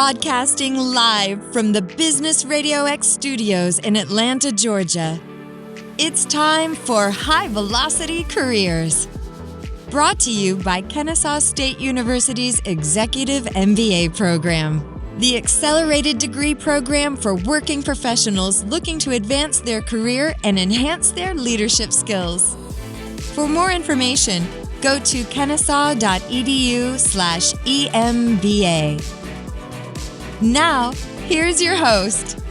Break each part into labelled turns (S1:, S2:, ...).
S1: Broadcasting live from the Business RadioX studios in Atlanta, Georgia. It's time for High Velocity Careers. Brought to you by Kennesaw State University's Executive MBA program, the accelerated degree program for working professionals looking to advance their career and enhance their leadership skills. For more information, go to kennesaw.edu/EMBA. Now, here's your host.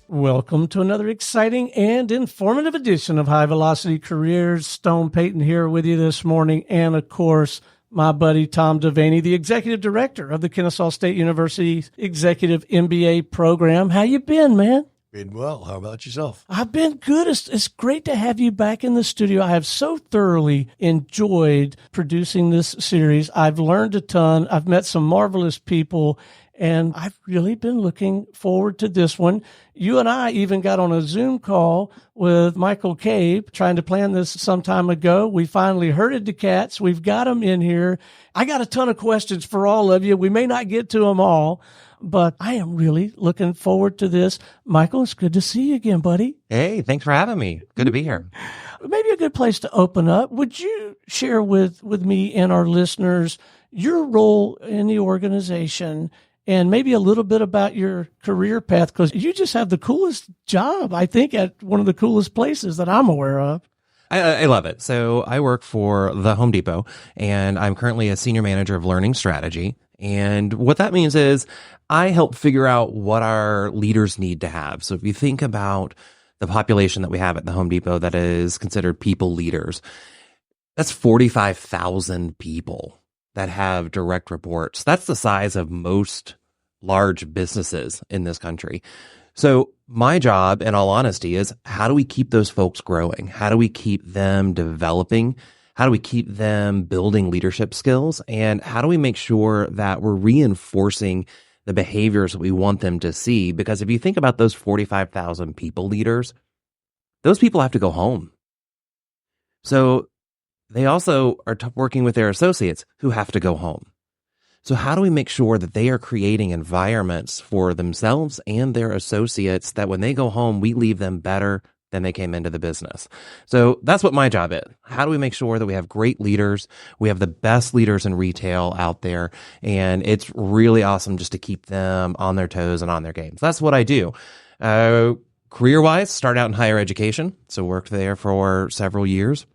S2: Welcome to another exciting and informative edition of High Velocity Careers. Payton here with you this morning, and of course, my buddy Tom Devaney, the Executive Director of the Kennesaw State University's Executive MBA program. How you been, man?
S3: Been well. How about yourself?
S2: I've been good. It's great to have you back in the studio. I have so thoroughly enjoyed producing this series. I've learned a ton. I've met some marvelous people, and I've really been looking forward to this one. You and I even got on a Zoom call with Michael Cabe trying to plan this some time ago. We finally herded the cats. We've got them in here. I got a ton of questions for all of you. We may not get to them all, but I am really looking forward to this. Michael, it's good to see you again, buddy.
S4: Hey, thanks for having me. Good to be here.
S2: Maybe a good place to open up. Would you share with me and our listeners your role in the organization and maybe a little bit about your career path? Because you just have the coolest job, I think, at one of the coolest places that I'm aware of.
S4: I love it. So I work for the Home Depot, and I'm currently a senior manager of learning strategy. And what that means is I help figure out what our leaders need to have. So if you think about the population that we have at the Home Depot that is considered people leaders, that's 45,000 people that have direct reports. That's the size of most large businesses in this country. So my job, in all honesty, is how do we keep those folks growing? How do we keep them developing? How do we keep them building leadership skills? And how do we make sure that we're reinforcing the behaviors that we want them to see? Because if you think about those 45,000 people leaders, those people have to go home. So they also are working with their associates who have to go home. So how do we make sure that they are creating environments for themselves and their associates that when they go home, we leave them better than they came into the business? So that's what my job is. How do we make sure that we have great leaders? We have the best leaders in retail out there, and it's really awesome just to keep them on their toes and on their games. That's what I do. Career-wise, started out in higher education, so worked there for several years.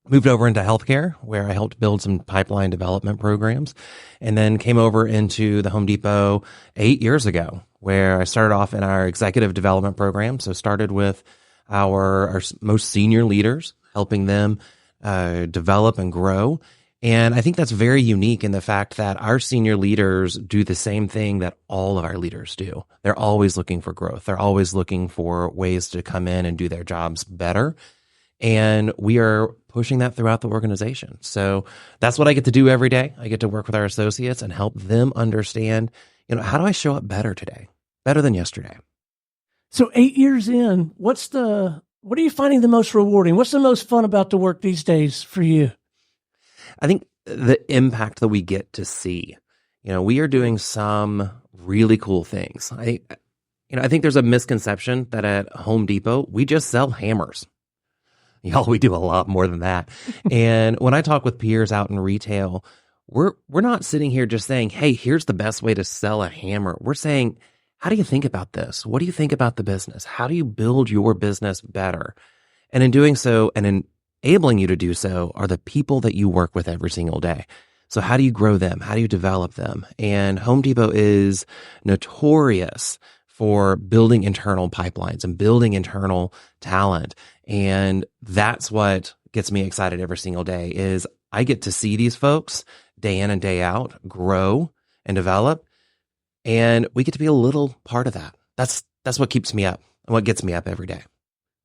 S4: Moved over into healthcare, where I helped build some pipeline development programs, and then came over into the Home Depot 8 years ago, where I started off in our executive development program. So started with our most senior leaders, helping them develop and grow. And I think that's very unique in the fact that our senior leaders do the same thing that all of our leaders do. They're always looking for growth. They're always looking for ways to come in and do their jobs better. And we are pushing that throughout the organization. So that's what I get to do every day. I get to work with our associates and help them understand, how do I show up better today, better than yesterday?
S2: So 8 years in, what are you finding the most rewarding? What's the most fun about the work these days for you?
S4: I think the impact that we get to see. We are doing some really cool things. I think there's a misconception that at Home Depot, we just sell hammers. Y'all, we do a lot more than that. And when I talk with peers out in retail, we're not sitting here just saying, hey, here's the best way to sell a hammer. We're saying, how do you think about this? What do you think about the business? How do you build your business better? And in doing so and enabling you to do so are the people that you work with every single day. So how do you grow them? How do you develop them? And Home Depot is notorious for building internal pipelines and building internal talent. And that's what gets me excited every single day is I get to see these folks day in and day out grow and develop. And we get to be a little part of that. That's what keeps me up and what gets me up every day.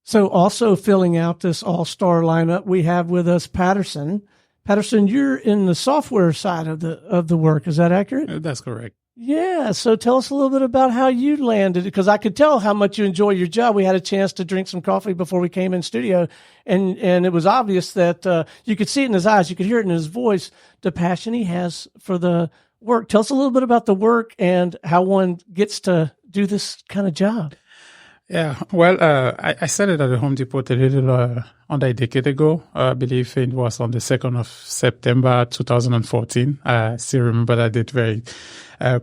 S2: So also filling out this all-star lineup, we have with us Paterson. Paterson, you're in the software side of the work. Is that accurate?
S5: That's correct.
S2: Yeah. So tell us a little bit about how you landed, because I could tell how much you enjoy your job. We had a chance to drink some coffee before we came in studio, and it was obvious that you could see it in his eyes, you could hear it in his voice, the passion he has for the work. Tell us a little bit about the work and how one gets to do this kind of job.
S5: Yeah, well, I started at the Home Depot a little under a decade ago. I believe it was on the 2nd of September 2014. I still remember that date very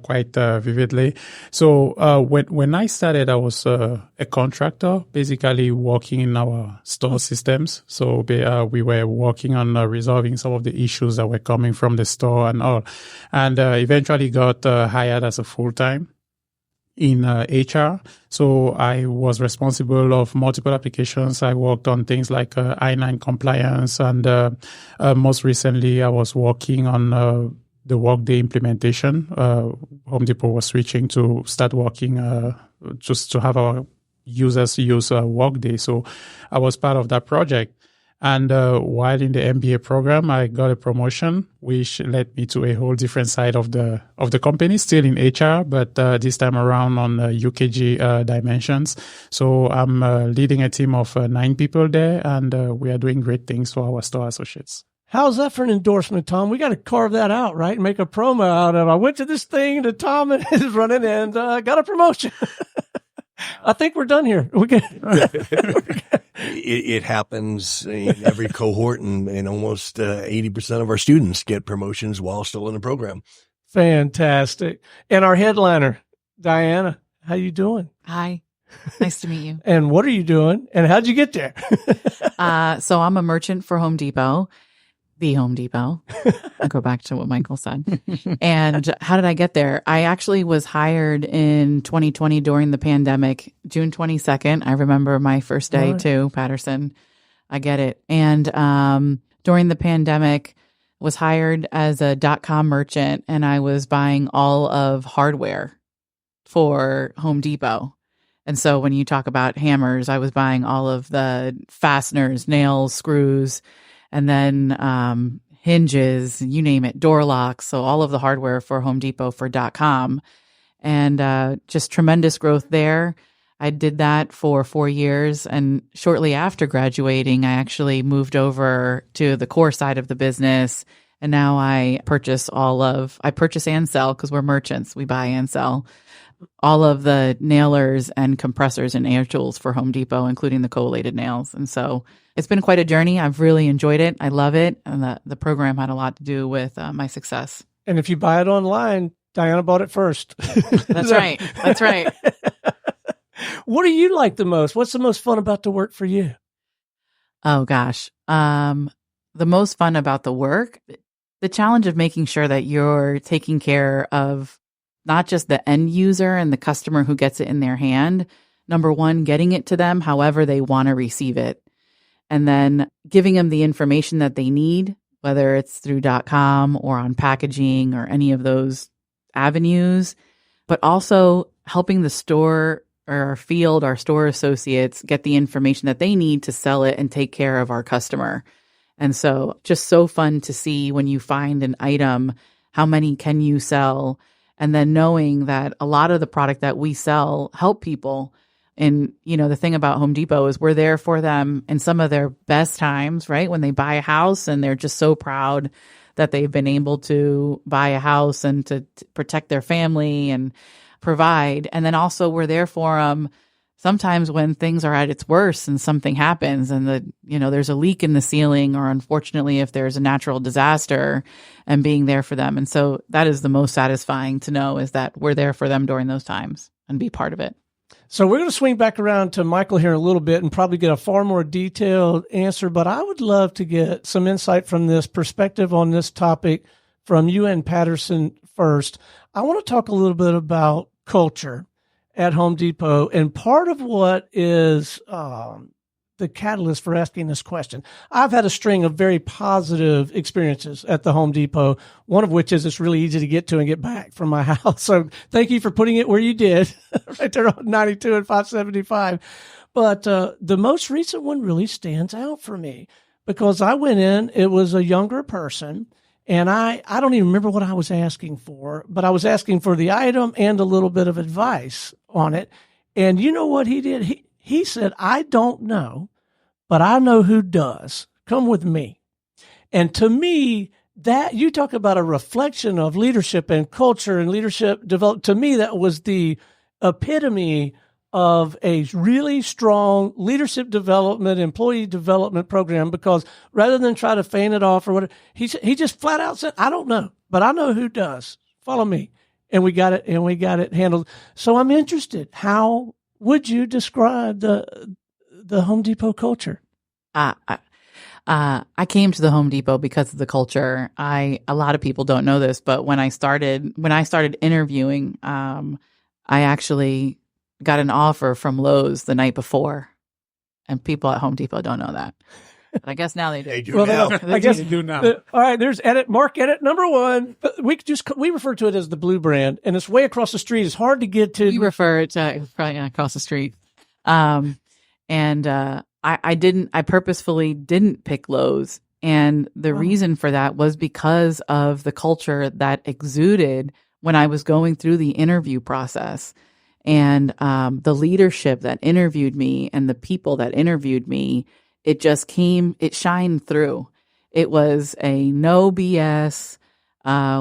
S5: quite vividly. So when I started, I was a contractor, basically working in our store systems. So we were working on resolving some of the issues that were coming from the store and all, and eventually got hired as a full-time in HR. So I was responsible of multiple applications. I worked on things like I-9 compliance, and most recently I was working on the Workday implementation. Home Depot was switching to start working just to have our users use Workday. So I was part of that project. And while in the MBA program, I got a promotion, which led me to a whole different side of the company, still in HR, but this time around on UKG dimensions. So I'm leading a team of 9 people there, and we are doing great things for our store associates.
S2: How's that for an endorsement, Tom? We got to carve that out, right? And make a promo out of it. I went to this thing that Tom is running and got a promotion. I think we're done here.
S3: It happens in every cohort, and almost 80% of our students get promotions while still in the program.
S2: Fantastic. And our headliner, Diana, how you doing?
S6: Hi. Nice to meet you.
S2: And what are you doing? And how'd you get there?
S6: So I'm a merchant for Home Depot, the Home Depot. I'll go back to what Michael said. And how did I get there? I actually was hired in 2020 during the pandemic, June 22nd. I remember my first day too, Paterson. I get it. And during the pandemic, was hired as a .com merchant, and I was buying all of hardware for Home Depot. And so when you talk about hammers, I was buying all of the fasteners, nails, screws, and then hinges, you name it, door locks. So all of the hardware for Home Depot for .com, and just tremendous growth there. I did that for 4 years. And shortly after graduating, I actually moved over to the core side of the business. And now I purchase and sell, because we're merchants. We buy and sell all of the nailers and compressors and air tools for Home Depot, including the collated nails. And so it's been quite a journey. I've really enjoyed it. I love it. And the program had a lot to do with my success.
S2: And if you buy it online, Diana bought it first.
S6: That's right. That's right.
S2: What do you like the most? What's the most fun about the work for you?
S6: Oh, gosh. The most fun about the work, the challenge of making sure that you're taking care of not just the end user and the customer who gets it in their hand. Number one, getting it to them however they want to receive it. And then giving them the information that they need, whether it's through .com or on packaging or any of those avenues, but also helping the store or our field, our store associates get the information that they need to sell it and take care of our customer. And so just so fun to see when you find an item, how many can you sell? And then knowing that a lot of the product that we sell help people. And, the thing about Home Depot is we're there for them in some of their best times, right? When they buy a house and they're just so proud that they've been able to buy a house and to protect their family and provide. And then also we're there for them sometimes when things are at its worst and something happens and there's a leak in the ceiling, or unfortunately if there's a natural disaster, and being there for them. And so that is the most satisfying to know, is that we're there for them during those times and be part of it.
S2: So we're going to swing back around to Michael here in a little bit and probably get a far more detailed answer, but I would love to get some insight from this perspective on this topic from you and Paterson first. I want to talk a little bit about culture at Home Depot, and part of what is the catalyst for asking this question. I've had a string of very positive experiences at the Home Depot, one of which is it's really easy to get to and get back from my house. So thank you for putting it where you did, right there on 92 and 575. But the most recent one really stands out for me because I went in, it was a younger person, And I don't even remember what I was asking for, but I was asking for the item and a little bit of advice on it. And you know what he did? He said, I don't know, but I know who does. Come with me. And to me, that you talk about a reflection of leadership and culture and leadership develop. To me, that was the epitome of a really strong leadership development, employee development program, because rather than try to feign it off or whatever, he just flat out said, I don't know, but I know who does. Follow me. And we got it handled. So I'm interested. How would you describe the Home Depot culture?
S6: I came to the Home Depot because of the culture. A lot of people don't know this, but when I started interviewing, I actually got an offer from Lowe's the night before, and people at Home Depot don't know that. But I guess now they do.
S3: They do now.
S2: I guess
S5: They do now.
S2: All right, there's Mark edit number 1. We refer to it as the blue brand, and it's way across the street. It's hard to get to.
S6: We refer it to probably across the street. I purposefully didn't pick Lowe's. And the reason for that was because of the culture that exuded when I was going through the interview process. And the leadership that interviewed me and the people that interviewed me, it shined through. It was a no BS.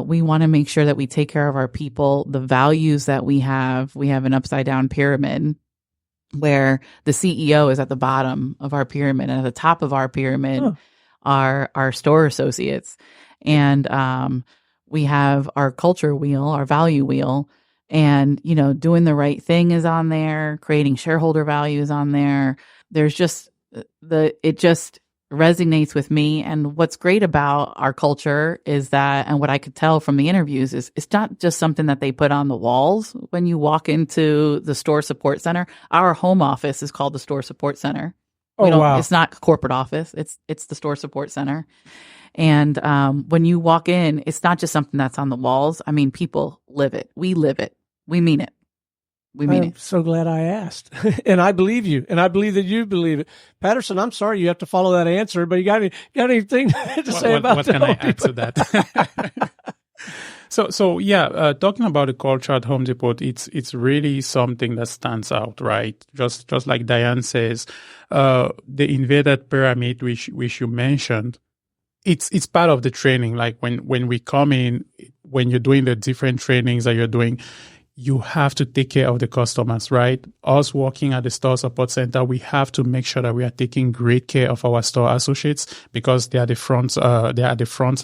S6: We want to make sure that we take care of our people, the values that we have an upside down pyramid where the CEO is at the bottom of our pyramid, and at the top of our pyramid are our store associates. And we have our culture wheel, our value wheel, and, doing the right thing is on there, creating shareholder value is on there. There's just it just resonates with me. And what's great about our culture is that, and what I could tell from the interviews is it's not just something that they put on the walls when you walk into the store support center. Our home office is called the store support center.
S2: Wow.
S6: It's not corporate office. It's the store support center. And when you walk in, it's not just something that's on the walls. I mean, people live it. We live it. We mean it.
S2: I'm so glad I asked. And I believe you. And I believe that you believe it. Patterson, I'm sorry you have to follow that answer, but you got anything to say about
S5: what can I add to that? So yeah, talking about the culture at Home Depot, it's really something that stands out, right? Just like Diane says, the inverted pyramid, which you mentioned, it's part of the training. Like when we come in, when you're doing the different trainings that you're doing, you have to take care of the customers, right? Us working at the store support center, we have to make sure that we are taking great care of our store associates because they are the front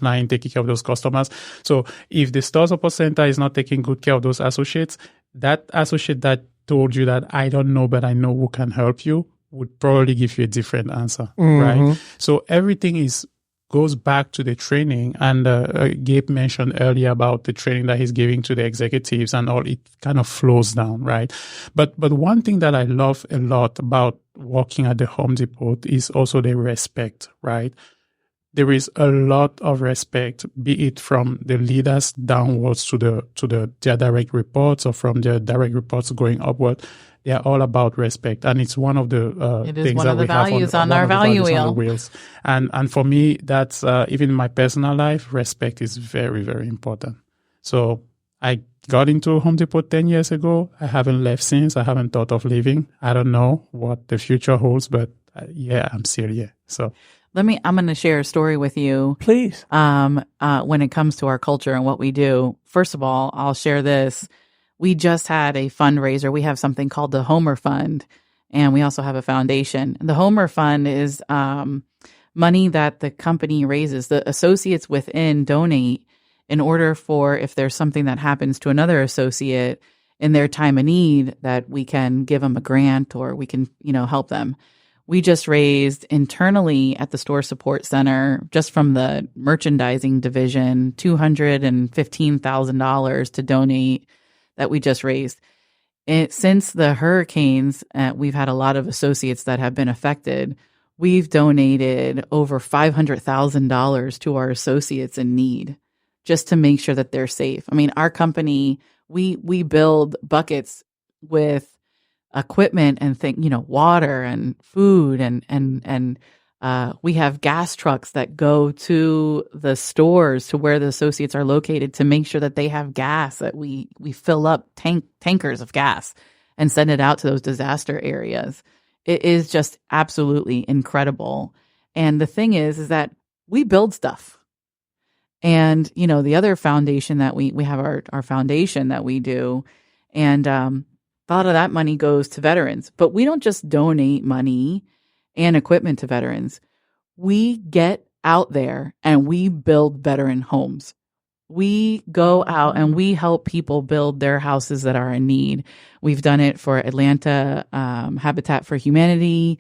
S5: line taking care of those customers. So if the store support center is not taking good care of those associates, that associate that told you that I don't know, but I know who can help you would probably give you a different answer, right? So everything goes back to the training, and Gabe mentioned earlier about the training that he's giving to the executives and all. It kind of flows down, right? But one thing that I love a lot about working at the Home Depot is also the respect, right? There is a lot of respect, be it from the leaders downwards to their direct reports, or from their direct reports going upward. They are all about respect, and it's one of the things that we have
S6: on our value wheel.
S5: Wheels. And for me, that's even in my personal life, respect is very, very important. So I got into Home Depot 10 years ago. I haven't left since. I haven't thought of leaving. I don't know what the future holds, but I'm still here. So
S6: I'm going to share a story with you.
S2: Please.
S6: When it comes to our culture and what we do. First of all, I'll share this. We just had a fundraiser. We have something called the Homer Fund, and we also have a foundation. The Homer Fund is money that the company raises. The associates within donate in order for, if there's something that happens to another associate in their time of need, that we can give them a grant or we can, help them. We just raised internally at the store support center, just from the merchandising division, $215,000 to donate that we just raised. Since the hurricanes, we've had a lot of associates that have been affected. We've donated over $500,000 to our associates in need, just to make sure that they're safe. I mean, our company, we build buckets with equipment and water and food and We have gas trucks that go to the stores to where the associates are located to make sure that they have gas, that we fill up tankers of gas and send it out to those disaster areas. It is just absolutely incredible. And the thing is that we build stuff. And, the other foundation that we have our foundation that we do, and a lot of that money goes to veterans. But we don't just donate money and equipment to veterans. We get out there and we build veteran homes. We go out and we help people build their houses that are in need. We've done it for Atlanta Habitat for Humanity.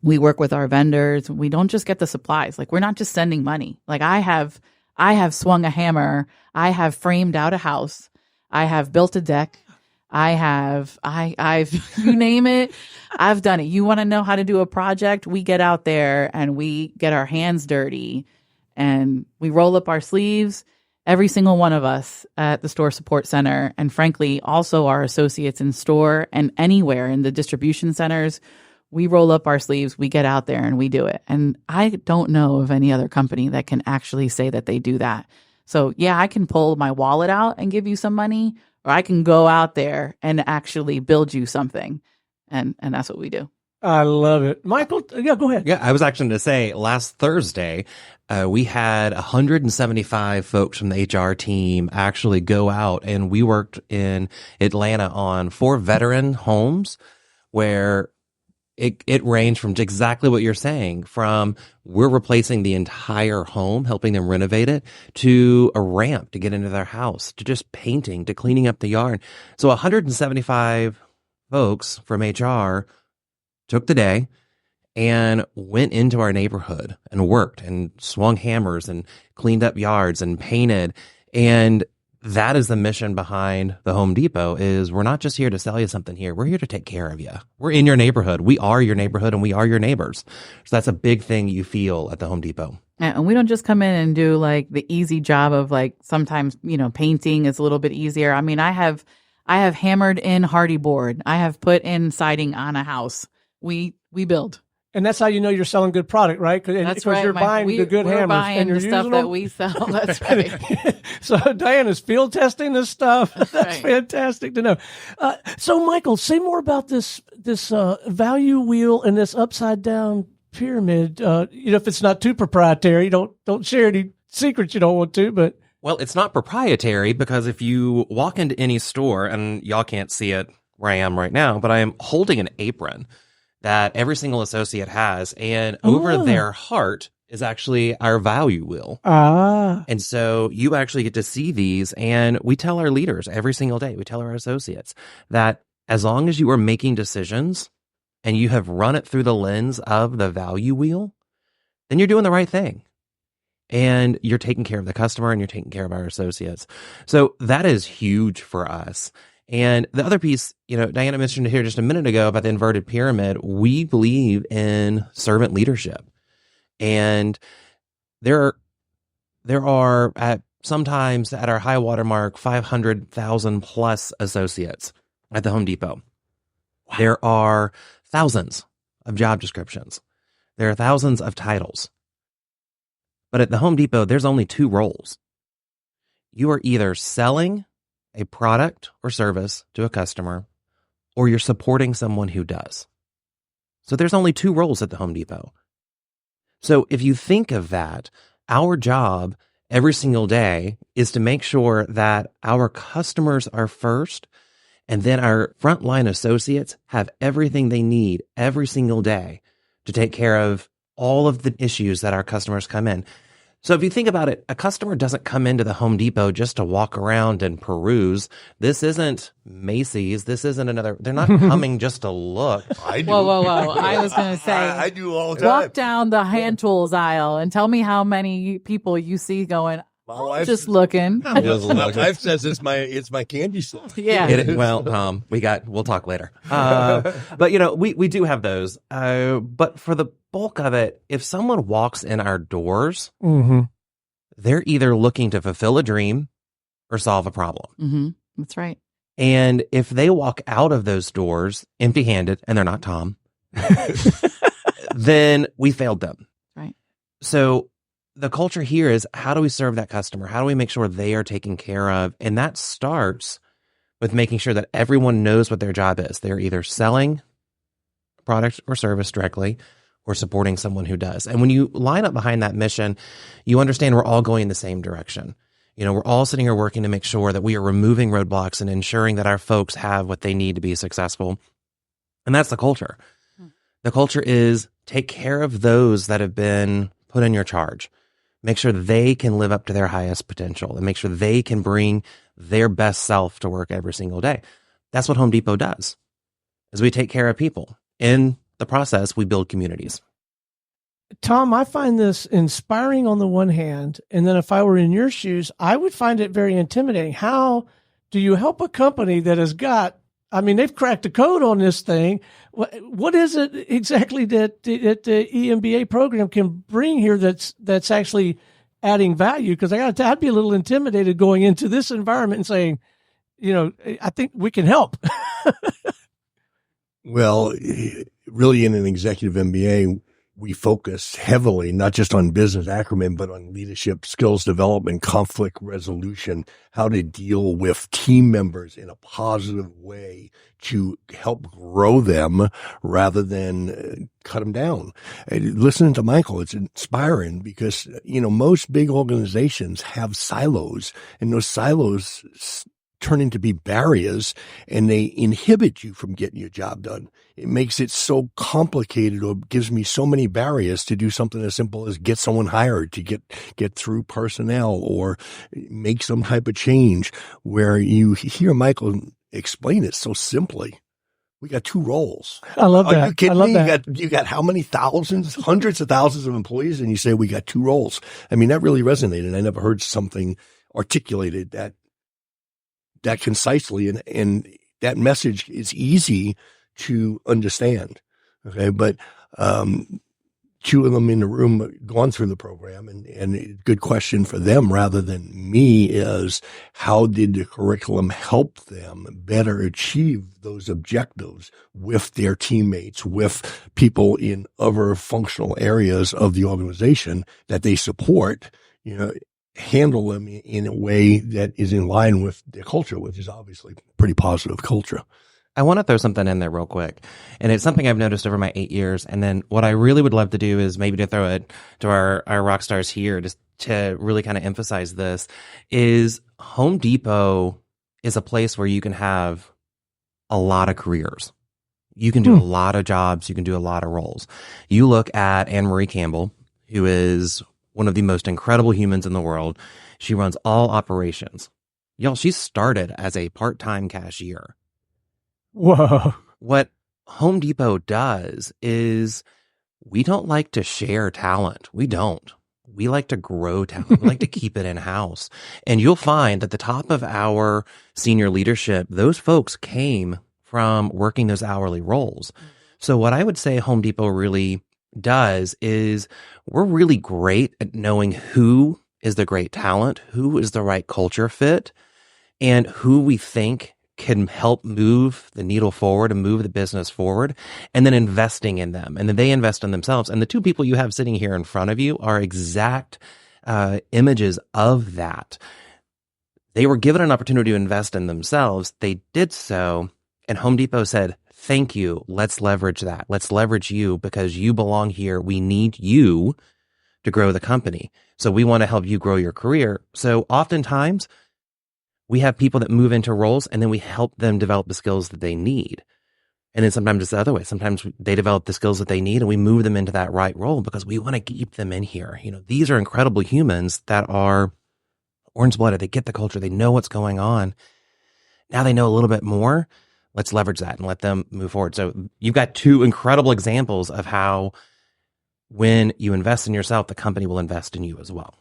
S6: We work with our vendors. We don't just get the supplies. Like, we're not just sending money. Like, I have swung a hammer. I have framed out a house. I have built a deck. I've you name it, I've done it. You want to know how to do a project? We get out there and we get our hands dirty and we roll up our sleeves. Every single one of us at the store support center, and frankly, also our associates in store and anywhere in the distribution centers, we roll up our sleeves, we get out there and we do it. And I don't know of any other company that can actually say that they do that. So yeah, I can pull my wallet out and give you some money, or I can go out there and actually build you something. And that's what we do.
S2: I love it. Michael, yeah, go ahead.
S4: Yeah, I was actually going to say last Thursday, we had 175 folks from the HR team actually go out, and we worked in Atlanta on 4 veteran homes where it ranged from exactly what you're saying, from we're replacing the entire home, helping them renovate it, to a ramp to get into their house, to just painting, to cleaning up the yard. So 175 folks from HR took the day and went into our neighborhood and worked and swung hammers and cleaned up yards and painted. And that is the mission behind the Home Depot, is we're not just here to sell you something here. We're here to take care of you. We're in your neighborhood. We are your neighborhood and we are your neighbors. So that's a big thing you feel at the Home Depot.
S6: And we don't just come in and do like the easy job of like, sometimes, painting is a little bit easier. I mean, I have hammered in hardy board. I have put in siding on a house. We build.
S2: And that's how you know you're selling good product, right?
S6: That's right.
S2: You're buying the good
S6: we're
S2: hammers
S6: buying
S2: and you're
S6: the
S2: using
S6: stuff
S2: them.
S6: that we sell. That's right.
S2: So Diana's field testing this stuff. That's
S6: right.
S2: Fantastic to know. So Michael, say more about this value wheel and this upside down pyramid. If it's not too proprietary, don't share any secrets you don't want to, but.
S4: Well, it's not proprietary, because if you walk into any store, and y'all can't see it where I am right now, but I am holding an apron that every single associate has, and over their heart is actually our value wheel. And so you actually get to see these, and we tell our leaders every single day, we tell our associates that as long as you are making decisions and you have run it through the lens of the value wheel, then you're doing the right thing. And you're taking care of the customer and you're taking care of our associates. So that is huge for us. And the other piece, Diana mentioned here just a minute ago about the inverted pyramid. We believe in servant leadership. And there are sometimes at our high water mark, 500,000 plus associates at the Home Depot. Wow. There are thousands of job descriptions. There are thousands of titles. But at the Home Depot, there's only 2 roles. You are either selling a product or service to a customer, or you're supporting someone who does. So there's only 2 roles at the Home Depot. So if you think of that, our job every single day is to make sure that our customers are first, and then our frontline associates have everything they need every single day to take care of all of the issues that our customers come in. So if you think about it, a customer doesn't come into the Home Depot just to walk around and peruse. This isn't Macy's. This isn't they're not coming just to look.
S3: I do.
S6: Whoa. I was going to say.
S3: I do all the time.
S6: Walk down the hand tools aisle and tell me how many people you see going, just looking.
S3: My wife says it's my candy store.
S6: Yeah.
S4: Well, we'll talk later. But we do have those. But for the bulk of it, if someone walks in our doors, they're either looking to fulfill a dream or solve a problem.
S6: Mm-hmm. That's right.
S4: And if they walk out of those doors empty-handed, and they're not Tom, then we failed them.
S6: Right.
S4: So the culture here is, how do we serve that customer? How do we make sure they are taken care of? And that starts with making sure that everyone knows what their job is. They're either selling product or service directly or supporting someone who does. And when you line up behind that mission, you understand we're all going in the same direction. We're all sitting here working to make sure that we are removing roadblocks and ensuring that our folks have what they need to be successful. And that's the culture. The culture is take care of those that have been put in your charge. Make sure they can live up to their highest potential and make sure they can bring their best self to work every single day. That's what Home Depot does, is we take care of people. In the process, we build communities.
S2: Tom, I find this inspiring on the one hand, and then if I were in your shoes, I would find it very intimidating. How do you help a company that has got, they've cracked the code on this thing. What is it exactly that the EMBA program can bring here that's actually adding value? Because I'd be a little intimidated going into this environment and saying, I think we can help.
S3: Well, really in an executive MBA, we focus heavily, not just on business acumen, but on leadership, skills development, conflict resolution, how to deal with team members in a positive way to help grow them rather than cut them down. And listening to Michael, it's inspiring because, most big organizations have silos, and those silos turn into be barriers, and they inhibit you from getting your job done. It makes it so complicated, or gives me so many barriers to do something as simple as get someone hired, to get through personnel or make some type of change, where you hear Michael explain it so simply. We got two roles.
S2: I love that.
S3: Are you kidding me?
S2: That.
S3: You got how many thousands, hundreds of thousands of employees, and you say we got two roles. That really resonated. I never heard something articulated that concisely, and that message is easy to understand. Okay. But, two of them in the room gone through the program, and a good question for them rather than me is, how did the curriculum help them better achieve those objectives with their teammates, with people in other functional areas of the organization that they support, handle them in a way that is in line with their culture, which is obviously pretty positive culture.
S4: I want to throw something in there real quick. And it's something I've noticed over my 8 years. And then what I really would love to do is maybe to throw it to our rock stars here, just to really kind of emphasize this, is Home Depot is a place where you can have a lot of careers. You can do a lot of jobs. You can do a lot of roles. You look at Anne Marie Campbell, who is one of the most incredible humans in the world. She runs all operations. Y'all, she started as a part-time cashier.
S2: Whoa.
S4: What Home Depot does is we don't like to share talent. We don't. We like to grow talent. We like to keep it in-house. And you'll find at the top of our senior leadership, those folks came from working those hourly roles. So what I would say Home Depot really does is we're really great at knowing who is the great talent, who is the right culture fit, and who we think can help move the needle forward and move the business forward, and then investing in them. And then they invest in themselves. And the two people you have sitting here in front of you are exact images of that. They were given an opportunity to invest in themselves. They did so. And Home Depot said, thank you. Let's leverage that. Let's leverage you because you belong here. We need you to grow the company. So we want to help you grow your career. So oftentimes we have people that move into roles and then we help them develop the skills that they need. And then sometimes it's the other way. Sometimes they develop the skills that they need and we move them into that right role because we want to keep them in here. You know, these are incredible humans that are orange-blooded. They get the culture. They know what's going on. Now they know a little bit more. Let's leverage that and let them move forward. So you've got two incredible examples of how when you invest in yourself, the company will invest in you as well.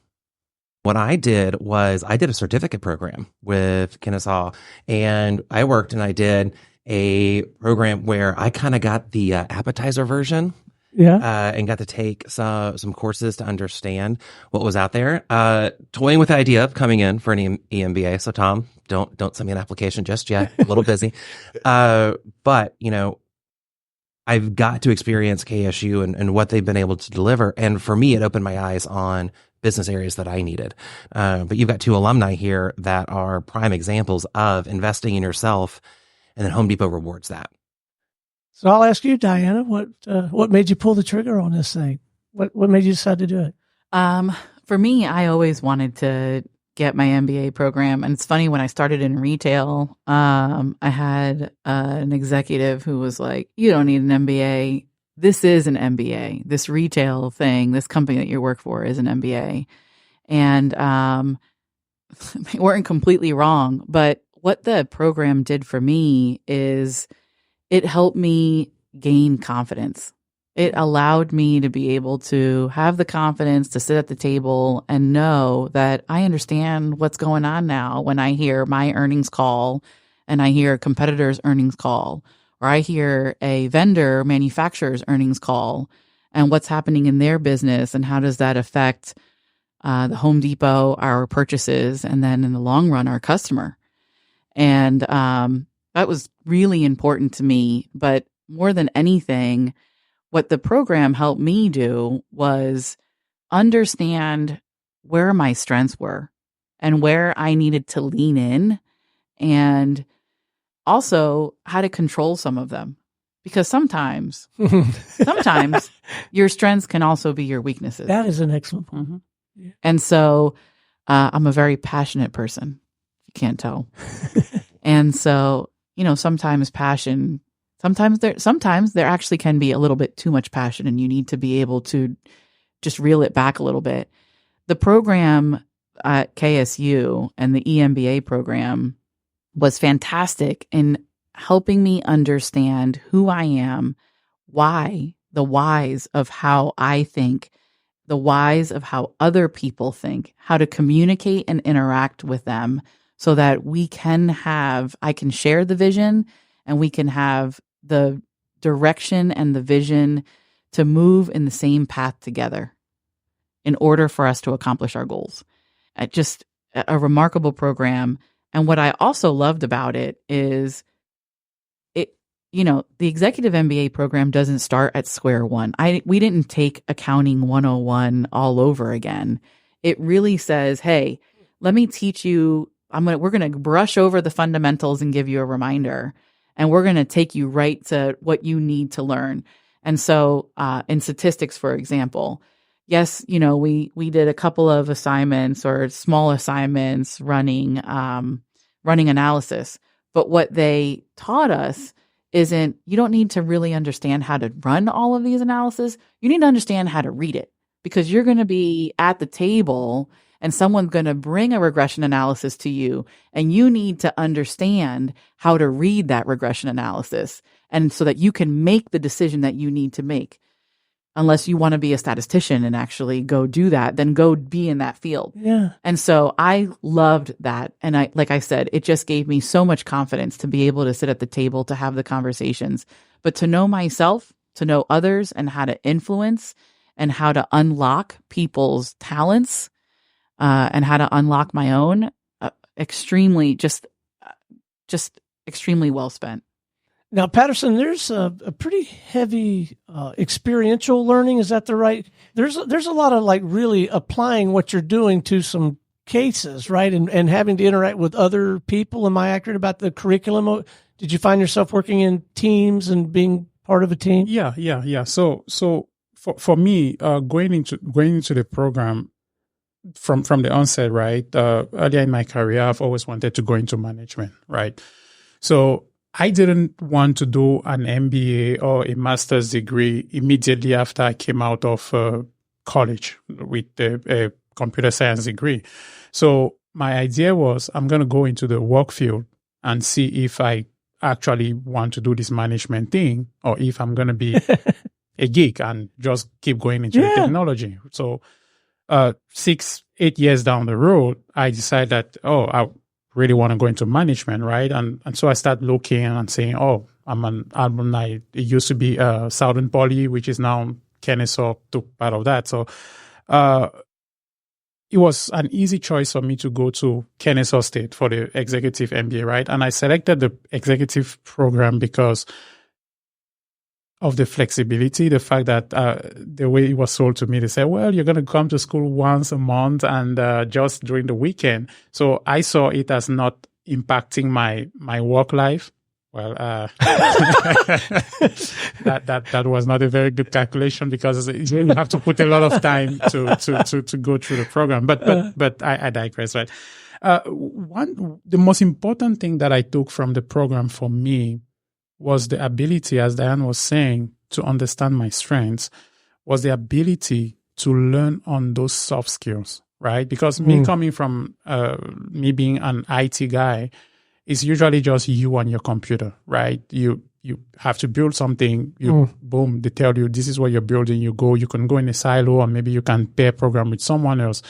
S4: What I did was I did a certificate program with Kennesaw, and I worked and I did a program where I kind of got the appetizer version.
S2: Yeah.
S4: And got to take some courses to understand what was out there. Toying with the idea of coming in for an EMBA. So Tom, don't send me an application just yet. I'm a little busy. But you know, I've got to experience KSU and what they've been able to deliver. And for me, it opened my eyes on business areas that I needed. But you've got two alumni here that are prime examples of investing in yourself, and then Home Depot rewards that.
S2: So I'll ask you, Diana, what made you pull the trigger on this thing? What made you decide to do it?
S6: For me, I always wanted to get my MBA program. And it's funny, when I started in retail, I had an executive who was like, you don't need an MBA. This is an MBA. This retail thing, this company that you work for is an MBA. And they weren't completely wrong. But what the program did for me is it helped me gain confidence. It allowed me to be able to have the confidence to sit at the table and know that I understand what's going on now when I hear my earnings call and I hear a competitor's earnings call, or I hear a vendor manufacturer's earnings call, and what's happening in their business and how does that affect the Home Depot, our purchases, and then in the long run, our customer. And that was really important to me. But more than anything, what the program helped me do was understand where my strengths were and where I needed to lean in, and also how to control some of them. Because sometimes your strengths can also be your weaknesses.
S2: That is an excellent point.
S6: Mm-hmm. Yeah. And so I'm a very passionate person. You can't tell. And so, sometimes there actually can be a little bit too much passion, and you need to be able to just reel it back a little bit. The program at KSU and the EMBA program was fantastic in helping me understand who I am, why, the whys of how I think, the whys of how other people think, how to communicate and interact with them so that I can share the vision and we can have the direction and the vision to move in the same path together in order for us to accomplish our goals. Just a remarkable program. And what I also loved about it is the Executive MBA program doesn't start at square one. We didn't take Accounting 101 all over again. It really says, hey, let me teach you, we're going to brush over the fundamentals and give you a reminder. And we're going to take you right to what you need to learn. And so in statistics, for example, yes, we did a couple of assignments or small assignments running analysis. But what they taught us isn't, you don't need to really understand how to run all of these analysis. You need to understand how to read it, because you're going to be at the table and someone's going to bring a regression analysis to you, and you need to understand how to read that regression analysis, and so that you can make the decision that you need to make. Unless you want to be a statistician and actually go do that, then go be in that field.
S2: Yeah.
S6: And so I loved that. And like I said, it just gave me so much confidence to be able to sit at the table, to have the conversations, but to know myself, to know others, and how to influence and how to unlock people's talents, and how to unlock my own, extremely well spent.
S2: Now, Paterson, there's a pretty heavy experiential learning. Is that the right? There's a lot of really applying what you're doing to some cases, right? And having to interact with other people. Am I accurate about the curriculum? Did you find yourself working in teams and being part of a team?
S5: Yeah. So for me, going into the program from the onset, right? Earlier in my career, I've always wanted to go into management, right? So I didn't want to do an MBA or a master's degree immediately after I came out of college with a computer science degree. So my idea was, I'm going to go into the work field and see if I actually want to do this management thing, or if I'm going to be a geek and just keep going into the technology. So 6-8 years down the road, I decided that, I really want to go into management, right? And so I started looking and saying, I'm an alumni. It used to be Southern Poly, which is now Kennesaw, took part of that. So it was an easy choice for me to go to Kennesaw State for the executive MBA, right? And I selected the executive program because of the flexibility, the fact that the way it was sold to me, they said, well, you're going to come to school once a month and just during the weekend. So I saw it as not impacting my work life. Well, that was not a very good calculation because you have to put a lot of time to go through the program. But I digress, right? The most important thing that I took from the program for me was the ability, as Diane was saying, to understand my strengths, was the ability to learn on those soft skills, right? Because me coming from me being an IT guy, it's usually just you and your computer, right? You have to build something, boom, they tell you this is what you're building, you can go in a silo or maybe you can pair program with someone else.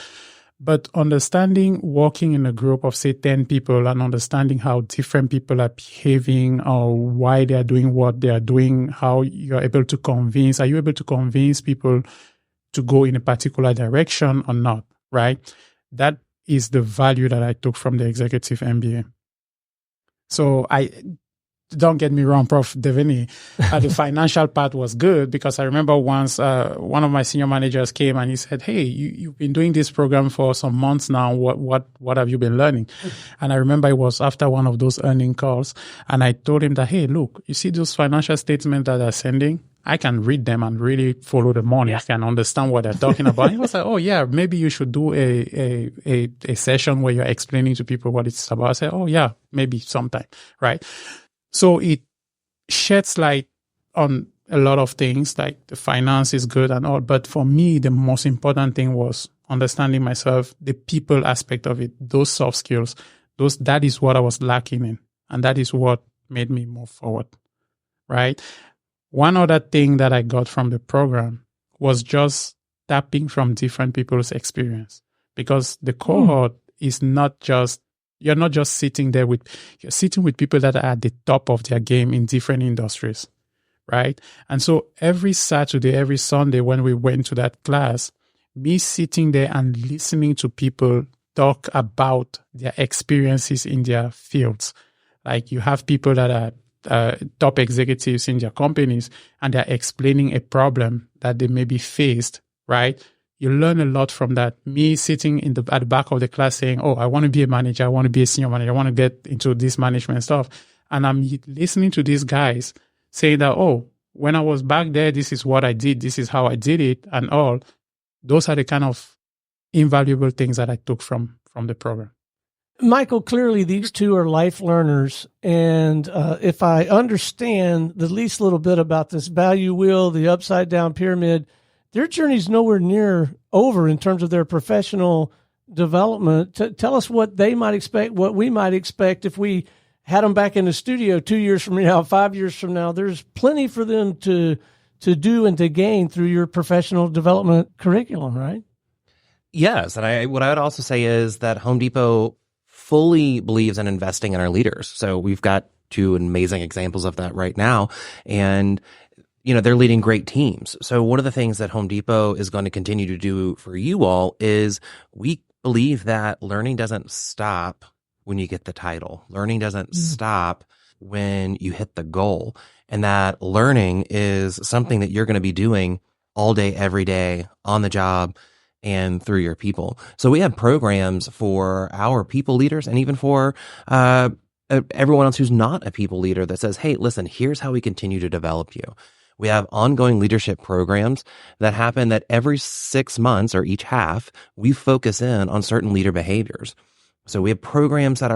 S5: But understanding working in a group of, say, 10 people and understanding how different people are behaving or why they are doing what they are doing, how you're able to convince, are you able to convince people to go in a particular direction or not, right? That is the value that I took from the executive MBA. So don't get me wrong, Prof. Devaney, the financial part was good because I remember once one of my senior managers came and he said, hey, you've been doing this program for some months now. What have you been learning? And I remember it was after one of those earning calls. And I told him that, hey, look, you see those financial statements that they're sending? I can read them and really follow the money. I can understand what they're talking about. He was like, oh, yeah, maybe you should do a session where you're explaining to people what it's about. I said, oh, yeah, maybe sometime, right? So it sheds light on a lot of things, like the finance is good and all. But for me, the most important thing was understanding myself, the people aspect of it, those soft skills, that is what I was lacking in. And that is what made me move forward, right? One other thing that I got from the program was just tapping from different people's experience, because the cohort is not just, you're not just sitting there you're sitting with people that are at the top of their game in different industries, right? And so every Saturday, every Sunday, when we went to that class, me sitting there and listening to people talk about their experiences in their fields. Like you have people that are top executives in their companies and they're explaining a problem that they maybe faced, right? You learn a lot from that. Me sitting at the back of the class saying, oh, I want to be a manager. I want to be a senior manager. I want to get into this management stuff. And I'm listening to these guys saying that, oh, when I was back there, this is what I did. This is how I did it and all. Those are the kind of invaluable things that I took from the program.
S2: Michael, clearly these two are life learners. And if I understand the least little bit about this value wheel, the upside down pyramid, their journey's nowhere near over in terms of their professional development. Tell us what they might expect, what we might expect if we had them back in the studio 2 years from now, 5 years from now. There's plenty for them to do and to gain through your professional development curriculum, right?
S4: Yes. And what I would also say is that Home Depot fully believes in investing in our leaders. So we've got two amazing examples of that right now. And, you know, they're leading great teams. So one of the things that Home Depot is going to continue to do for you all is we believe that learning doesn't stop when you get the title. Learning doesn't stop when you hit the goal. And that learning is something that you're going to be doing all day, every day, on the job, and through your people. So we have programs for our people leaders and even for everyone else who's not a people leader that says, hey, listen, here's how we continue to develop you. We have ongoing leadership programs that happen that every 6 months or each half, we focus in on certain leader behaviors. So we have programs that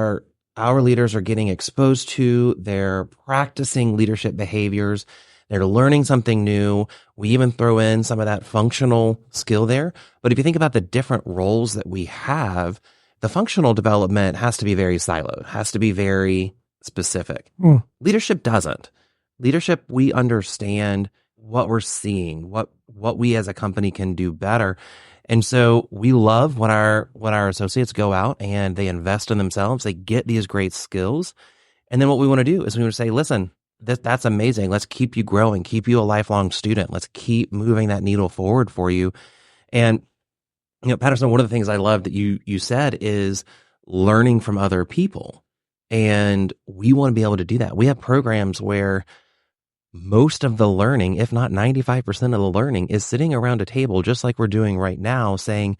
S4: our leaders are getting exposed to, they're practicing leadership behaviors, they're learning something new. We even throw in some of that functional skill there. But if you think about the different roles that we have, the functional development has to be very siloed, has to be very specific. Leadership doesn't. Leadership, we understand what we're seeing, what we as a company can do better. And so we love when our associates go out and they invest in themselves, they get these great skills. And then what we want to do is we want to say, listen, that's amazing. Let's keep you growing, keep you a lifelong student. Let's keep moving that needle forward for you. And, you know, Paterson, one of the things I love that you said is learning from other people. And we want to be able to do that. We have programs where most of the learning, if not 95% of the learning, is sitting around a table just like we're doing right now saying,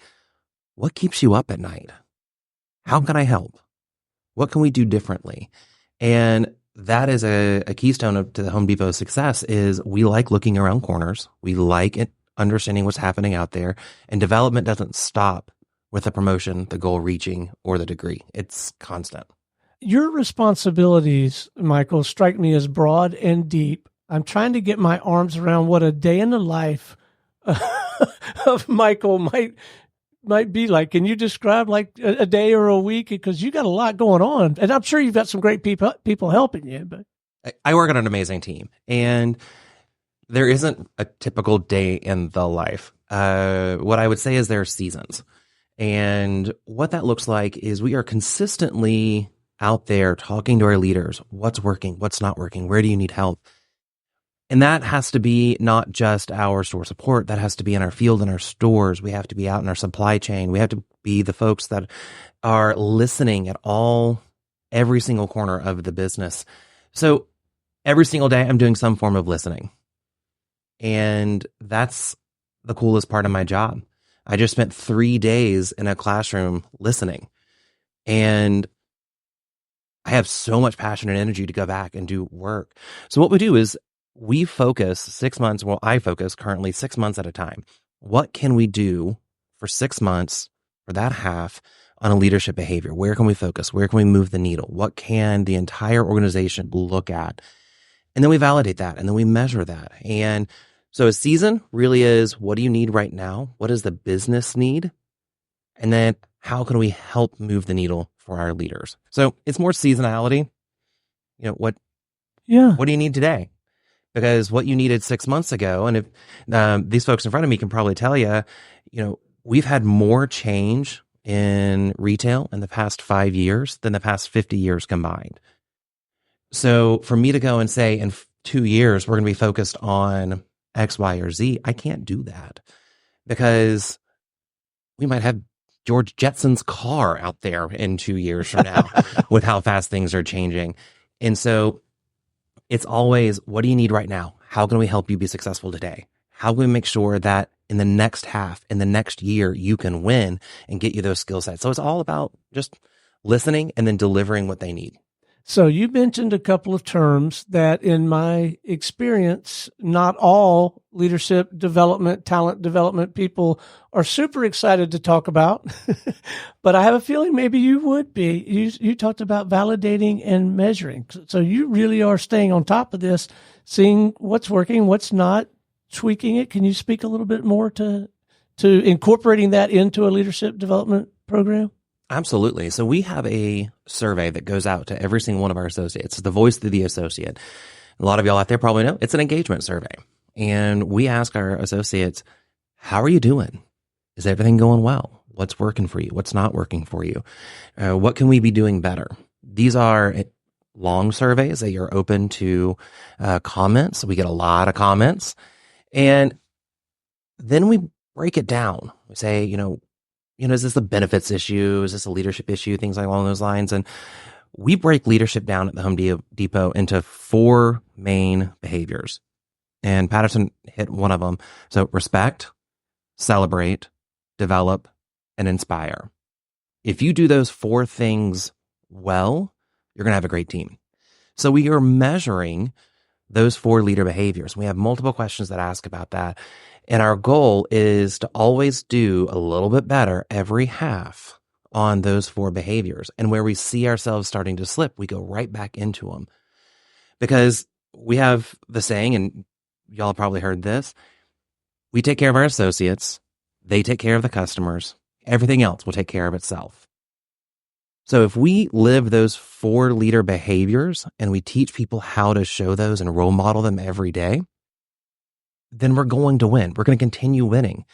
S4: what keeps you up at night? How can I help? What can we do differently? And that is a keystone to the Home Depot's success is we like looking around corners. We like understanding what's happening out there. And development doesn't stop with the promotion, the goal reaching, or the degree. It's constant.
S2: Your responsibilities, Michael, strike me as broad and deep. I'm trying to get my arms around what a day in the life of Michael might be like. Can you describe like a day or a week? Because you got a lot going on, and I'm sure you've got some great people helping you. But
S4: I work on an amazing team, and there isn't a typical day in the life. What I would say is there are seasons, and what that looks like is we are consistently out there talking to our leaders. What's working? What's not working? Where do you need help? And that has to be not just our store support. That has to be in our field, in our stores. We have to be out in our supply chain. We have to be the folks that are listening at every single corner of the business. So every single day I'm doing some form of listening. And that's the coolest part of my job. I just spent 3 days in a classroom listening. And I have so much passion and energy to go back and do work. So what we do is we focus 6 months. Well, I focus currently 6 months at a time. What can we do for 6 months, for that half, on a leadership behavior? Where can we focus? Where can we move the needle? What can the entire organization look at? And then we validate that, and then we measure that. And so a season really is, what do you need right now? What does the business need? And then how can we help move the needle for our leaders? So it's more seasonality. What do you need today? Because what you needed 6 months ago, and if these folks in front of me can probably tell you, we've had more change in retail in the past 5 years than the past 50 years combined. So for me to go and say in 2 years, we're going to be focused on X, Y, or Z, I can't do that because we might have George Jetson's car out there in 2 years from now with how fast things are changing. And so it's always, what do you need right now? How can we help you be successful today? How can we make sure that in the next half, in the next year, you can win and get you those skill sets? So it's all about just listening and then delivering what they need.
S2: So you mentioned a couple of terms that in my experience, not all leadership development, talent development people are super excited to talk about, but I have a feeling maybe you would be. You talked about validating and measuring. So you really are staying on top of this, seeing what's working, what's not, tweaking it. Can you speak a little bit more to incorporating that into a leadership development program?
S4: Absolutely. So we have a survey that goes out to every single one of our associates. It's the voice of the associate. A lot of y'all out there probably know it's an engagement survey. And we ask our associates, how are you doing? Is everything going well? What's working for you? What's not working for you? What can we be doing better? These are long surveys that you're open to comments. We get a lot of comments. And then we break it down. We say, is this a benefits issue? Is this a leadership issue? Things along those lines. And we break leadership down at the Home Depot into 4 main behaviors. And Paterson hit one of them. So respect, celebrate, develop, and inspire. If you do those 4 things well, you're going to have a great team. So we are measuring those 4 leader behaviors. We have multiple questions that ask about that. And our goal is to always do a little bit better every half on those 4 behaviors. And where we see ourselves starting to slip, we go right back into them. Because we have the saying, and y'all have probably heard this, we take care of our associates, they take care of the customers, everything else will take care of itself. So if we live those 4 leader behaviors and we teach people how to show those and role model them every day, then we're going to win. We're going to continue winning.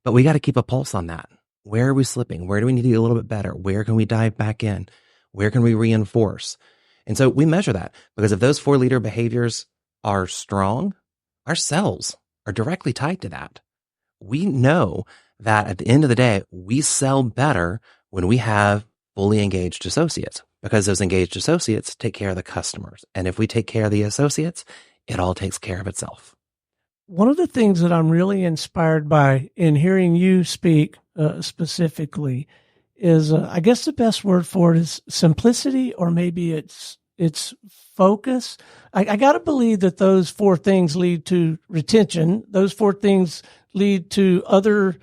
S4: But we got to keep a pulse on that. Where are we slipping? Where do we need to get a little bit better? Where can we dive back in? Where can we reinforce? And so we measure that, because if those 4 leader behaviors are strong, our sales are directly tied to that. We know that at the end of the day, we sell better when we have fully engaged associates, because those engaged associates take care of the customers. And if we take care of the associates, it all takes care of itself.
S2: One of the things that I'm really inspired by in hearing you speak specifically is, I guess the best word for it is simplicity, or maybe it's focus. I got to believe that those 4 things lead to retention. Those 4 things lead to other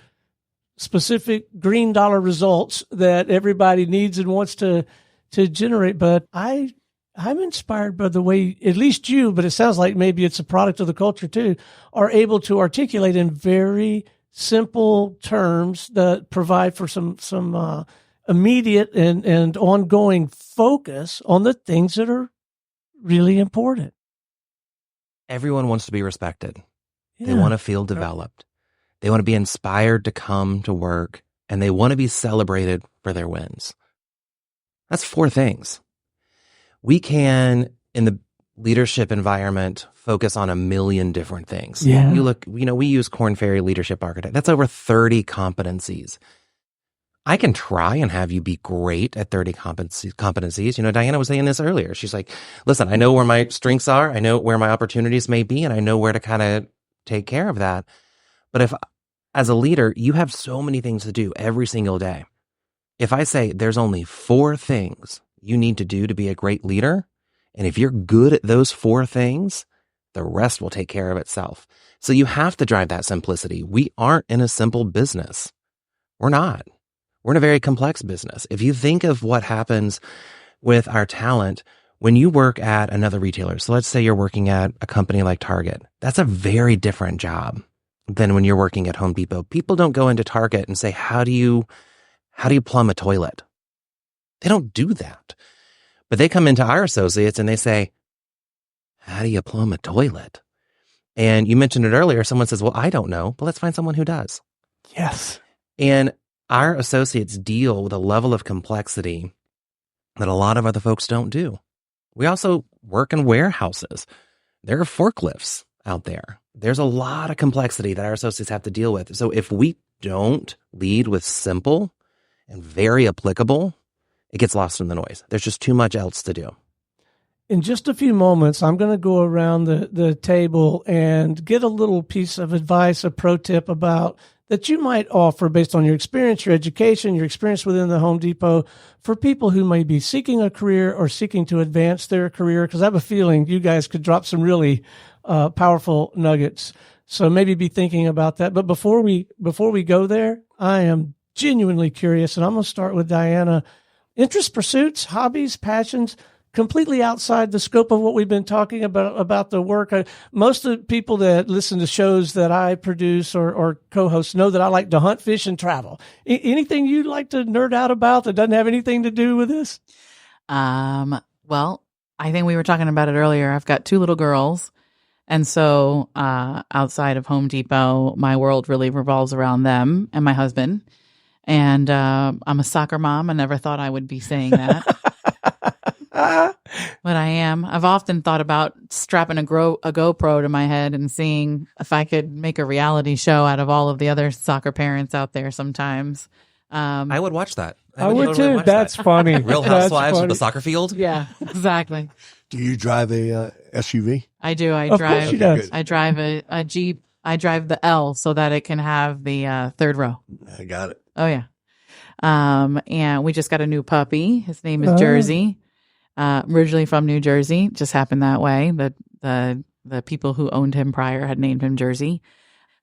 S2: specific green dollar results that everybody needs and wants to generate. But I'm inspired by the way, at least you, but it sounds like maybe it's a product of the culture too, are able to articulate in very simple terms that provide for some immediate and ongoing focus on the things that are really important.
S4: Everyone wants to be respected.
S2: Yeah.
S4: They want to feel developed. They want to be inspired to come to work, and they want to be celebrated for their wins. That's 4 things. We can, in the leadership environment, focus on a million different things.
S2: Yeah.
S4: We use Korn Ferry Leadership Architect. That's over 30 competencies. I can try and have you be great at 30 competencies. Diana was saying this earlier. She's like, listen, I know where my strengths are. I know where my opportunities may be, and I know where to kind of take care of that. But if, as a leader, you have so many things to do every single day. If I say there's only 4 things you need to do to be a great leader, and if you're good at those 4 things, the rest will take care of itself. So you have to drive that simplicity. We aren't in a simple business. We're not. We're in a very complex business. If you think of what happens with our talent, when you work at another retailer, so let's say you're working at a company like Target, that's a very different job than when you're working at Home Depot. People don't go into Target and say, how do you plumb a toilet? They don't do that. But they come into our associates and they say, how do you plumb a toilet? And you mentioned it earlier. Someone says, well, I don't know, but let's find someone who does.
S2: Yes.
S4: And our associates deal with a level of complexity that a lot of other folks don't do. We also work in warehouses. There are forklifts out there. There's a lot of complexity that our associates have to deal with. So if we don't lead with simple and very applicable, it gets lost in the noise. There's just too much else to do.
S2: In just a few moments, I'm going to go around the table and get a little piece of advice, a pro tip about that you might offer based on your experience, your education, your experience within the Home Depot for people who may be seeking a career or seeking to advance their career. Because I have a feeling you guys could drop some really powerful nuggets. So maybe be thinking about that. But before we go there, I am genuinely curious, and I'm going to start with Diana. Interests, pursuits, hobbies, passions, completely outside the scope of what we've been talking about the work. Most of the people that listen to shows that I produce or co-host know that I like to hunt, fish, and travel. Anything you'd like to nerd out about that doesn't have anything to do with this?
S6: Well, I think we were talking about it earlier. I've got 2 little girls. And so outside of Home Depot, my world really revolves around them and my husband. And I'm a soccer mom. I never thought I would be saying that. But I am. I've often thought about strapping a GoPro to my head and seeing if I could make a reality show out of all of the other soccer parents out there sometimes.
S4: I would watch that.
S2: I would too. That's funny.
S4: Real Housewives of the soccer field?
S6: Yeah, exactly.
S3: Do you drive a SUV?
S6: I do.
S2: Of course she does.
S6: I drive a Jeep. I drive the L so that it can have the third row.
S3: I got it.
S6: Oh, yeah. And we just got a new puppy. His name is Jersey. Originally from New Jersey. Just happened that way. The people who owned him prior had named him Jersey.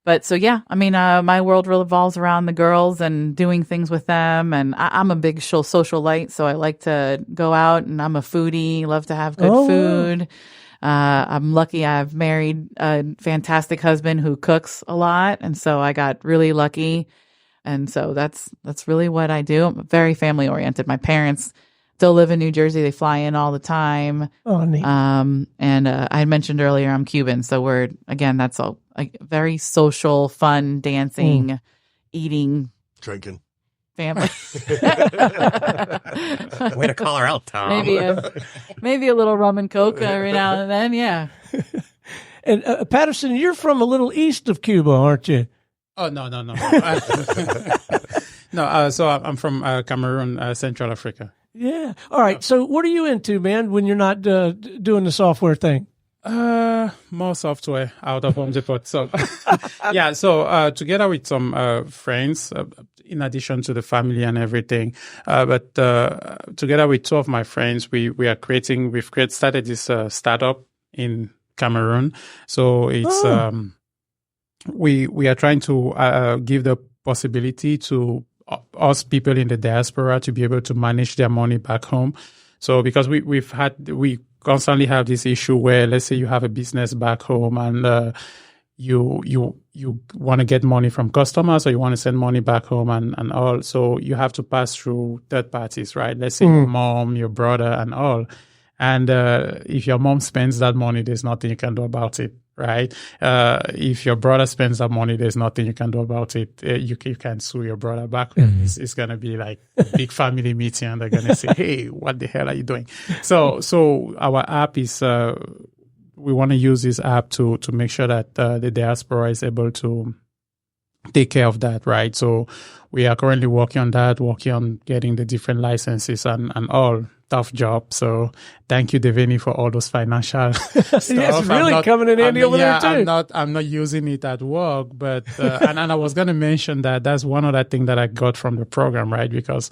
S6: But so, yeah, I mean, my world revolves around the girls and doing things with them. And I'm a big socialite, so I like to go out, and I'm a foodie, love to have good food. I'm lucky I've married a fantastic husband who cooks a lot. And so I got really lucky. And so that's really what I do. I'm very family oriented. My parents still live in New Jersey. They fly in all the time.
S2: Oh, neat.
S6: And I mentioned earlier I'm Cuban. So that's a very social, fun, dancing, eating,
S3: drinking
S6: family.
S4: Way to call her out, Tom.
S6: Maybe a little rum and coke every now and then. Yeah.
S2: And Paterson, you're from a little east of Cuba, aren't you?
S5: Oh, no. No, so I'm from Cameroon, Central Africa.
S2: Yeah. All right. So what are you into, man, when you're not doing the software thing?
S5: More software out of Home Depot. So, yeah. So, together with some friends, in addition to the family and everything, but together with two of my friends, we've started this startup in Cameroon. So it's we are trying to give the possibility to us people in the diaspora to be able to manage their money back home. So because we constantly have this issue where, let's say you have a business back home and you want to get money from customers or you want to send money back home and all. So you have to pass through third parties, right? Let's say your mom, your brother and all. And if your mom spends that money, there's nothing you can do about it, right? If your brother spends that money, there's nothing you can do about it. You can sue your brother back. It's going to be like a big family meeting and they're going to say, hey, what the hell are you doing? So our app is, we want to use this app to make sure that the diaspora is able to take care of that, right? So we are currently working on getting the different licenses and all. Tough job. So thank you, Devaney, for all those financial stuff.
S2: It's really coming in handy over there too.
S5: I'm not using it at work, but and I was going to mention that's one other thing that I got from the program, right? Because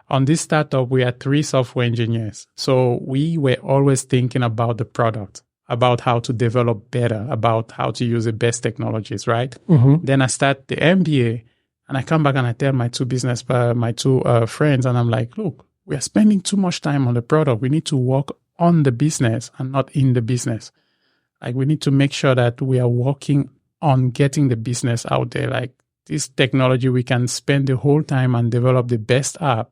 S5: on this startup, we are 3 software engineers. So we were always thinking about the product, about how to develop better, about how to use the best technologies, right? Then I start the MBA and I come back and I tell my two friends and I'm like, look, we are spending too much time on the product. We need to work on the business and not in the business. Like we need to make sure that we are working on getting the business out there. Like this technology, we can spend the whole time and develop the best app.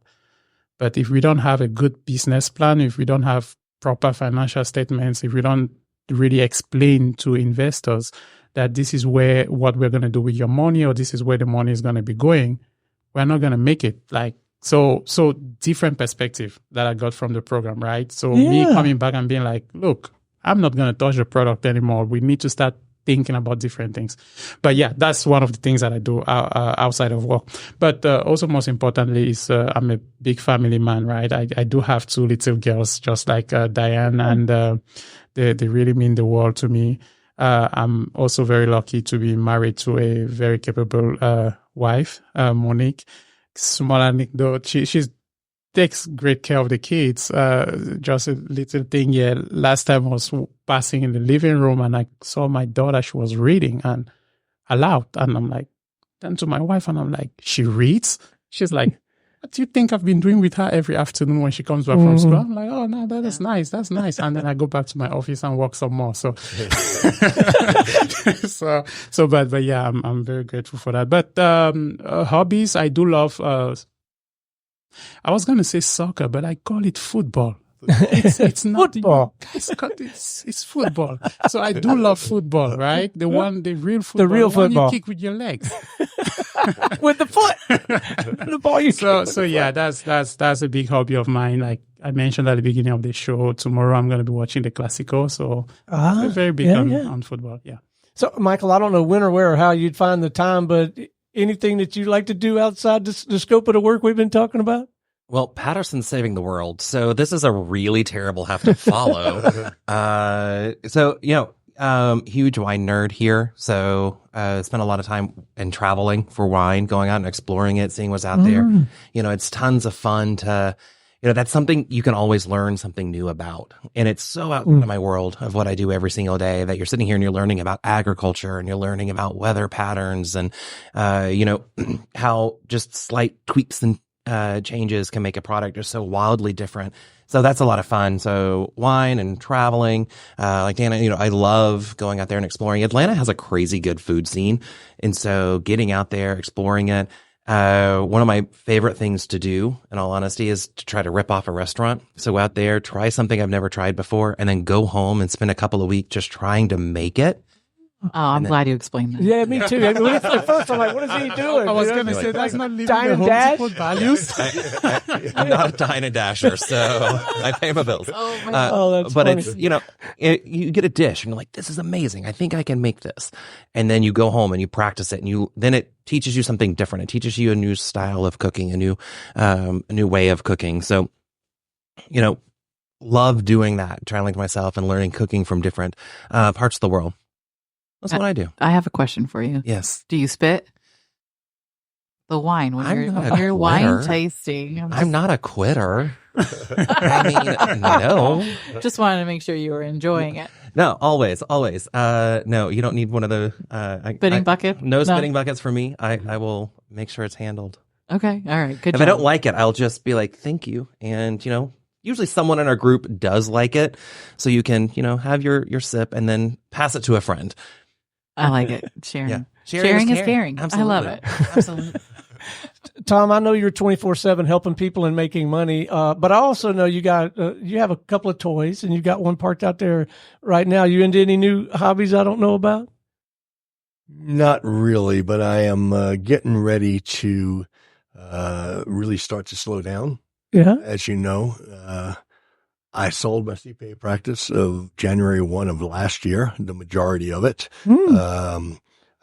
S5: But if we don't have a good business plan, if we don't have proper financial statements, if we don't really explain to investors that this is what we're going to do with your money or this is where the money is going to be going, we're not going to make it. Like, So different perspective that I got from the program, right? So me coming back and being like, look, I'm not going to touch the product anymore. We need to start thinking about different things. But yeah, that's one of the things that I do outside of work. But also most importantly is I'm a big family man, right? I do have 2 little girls, just like Diane, and they really mean the world to me. I'm also very lucky to be married to a very capable wife, Monique. Small anecdote, she takes great care of the kids. Just a little thing here. Last time I was passing in the living room and I saw my daughter, she was reading and aloud. And I'm like, then to my wife and I'm like, she reads? She's like, what do you think I've been doing with her every afternoon when she comes back from school? I'm like, oh, no, that's nice. That's nice. And then I go back to my office and work some more. So, but yeah, I'm very grateful for that. But, hobbies, I do love, I was going to say soccer, but I call it football. It's not
S2: football.
S5: It's football. So I do love football, right? The real football.
S2: The real football.
S5: You kick with your legs.
S2: With the foot. The ball you kick.
S5: So yeah, that's a big hobby of mine. Like I mentioned at the beginning of the show, tomorrow I'm going to be watching the Clasico. So I'm very big on football. Yeah.
S2: So Michael, I don't know when or where or how you'd find the time, but anything that you'd like to do outside the scope of the work we've been talking about?
S4: Well, Paterson's saving the world, so this is a really terrible have to follow. Huge wine nerd here, so spent a lot of time in traveling for wine, going out and exploring it, seeing what's out there. It's tons of fun to, that's something you can always learn something new about. And it's so out of my world of what I do every single day that you're sitting here and you're learning about agriculture and you're learning about weather patterns and, how just slight tweaks and changes can make a product just so wildly different. So that's a lot of fun. So wine and traveling, like Dana, I love going out there and exploring. Atlanta has a crazy good food scene. And so getting out there, exploring it. One of my favorite things to do, in all honesty, is to try to rip off a restaurant. So out there, try something I've never tried before, and then go home and spend a couple of weeks just trying to make it.
S6: Oh, I'm glad you explained that.
S2: Yeah, me too. At first, I'm like, what is he doing?
S5: I was going to say, that's not living the Home Depot values.
S4: I'm not a dine and dasher, so I pay my bills.
S2: That's
S4: but
S2: funny.
S4: it's, you get a dish and you're like, this is amazing. I think I can make this. And then you go home and you practice it and then it teaches you something different. It teaches you a new style of cooking, a new way of cooking. So, love doing that, traveling to myself and learning cooking from different parts of the world. That's what I do.
S6: I have a question for you.
S4: Yes.
S6: Do you spit? The wine when you're wine tasting.
S4: I'm not a quitter. I mean, no.
S6: Just wanted to make sure you were enjoying it.
S4: No, always. No, you don't need one of the
S6: spitting bucket.
S4: No spitting buckets for me. I will make sure it's handled.
S6: Okay, all right, good.
S4: If
S6: job.
S4: I don't like it, I'll just be like, "Thank you," and usually someone in our group does like it, so you can have your sip and then pass it to a friend.
S6: I like it. Sharing.
S4: Yeah.
S6: Sharing is caring.
S4: Absolutely.
S6: I love it.
S4: Absolutely.
S2: Tom, I know you're 24/7 helping people and making money, but I also know you have a couple of toys, and you've got one parked out there right now. You into any new hobbies I don't know about?
S3: Not really, but I am getting ready to really start to slow down.
S2: Yeah.
S3: As you know, I sold my CPA practice of January 1 of last year, the majority of it.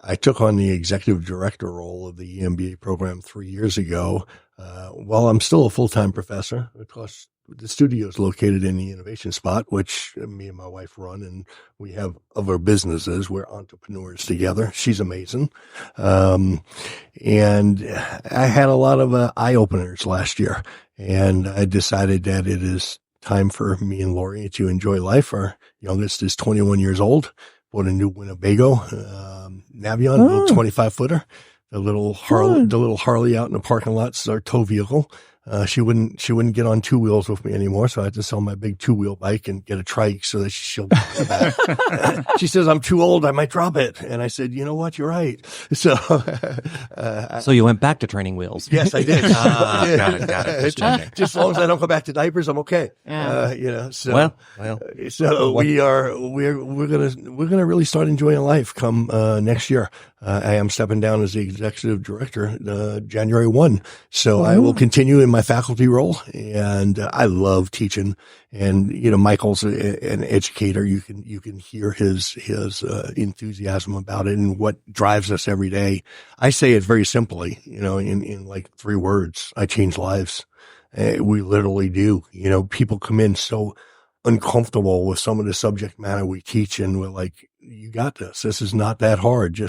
S3: I took on the executive director role of the MBA program 3 years ago. While I'm still a full-time professor, because the studio is located in the innovation spot, which me and my wife run, and we have other businesses. We're entrepreneurs together. She's amazing. And I had a lot of eye openers last year, and I decided that it is time for me and Lori to enjoy life. Our youngest is 21 years old. Bought a new Winnebago Navion, a little 25-footer. The little Harley out in the parking lot is our tow vehicle. She wouldn't get on two wheels with me anymore, so I had to sell my big 2-wheel bike and get a trike so that she'll get back. She says, I'm too old, I might drop it. And I said, you know what, you're right. So
S4: so you went back to training wheels.
S3: Yes, I did.
S4: Got it.
S3: Just as long as I don't go back to diapers, I'm okay.
S6: Yeah.
S3: So we're gonna really start enjoying life come next year. I am stepping down as the executive director January 1. So I will continue in my faculty role, and I love teaching. And Michael's an educator. You can hear his enthusiasm about it and what drives us every day. I say it very simply, in like 3 words. I change lives. We literally do. People come in so uncomfortable with some of the subject matter we teach, and we're like, you got this. This is not that hard.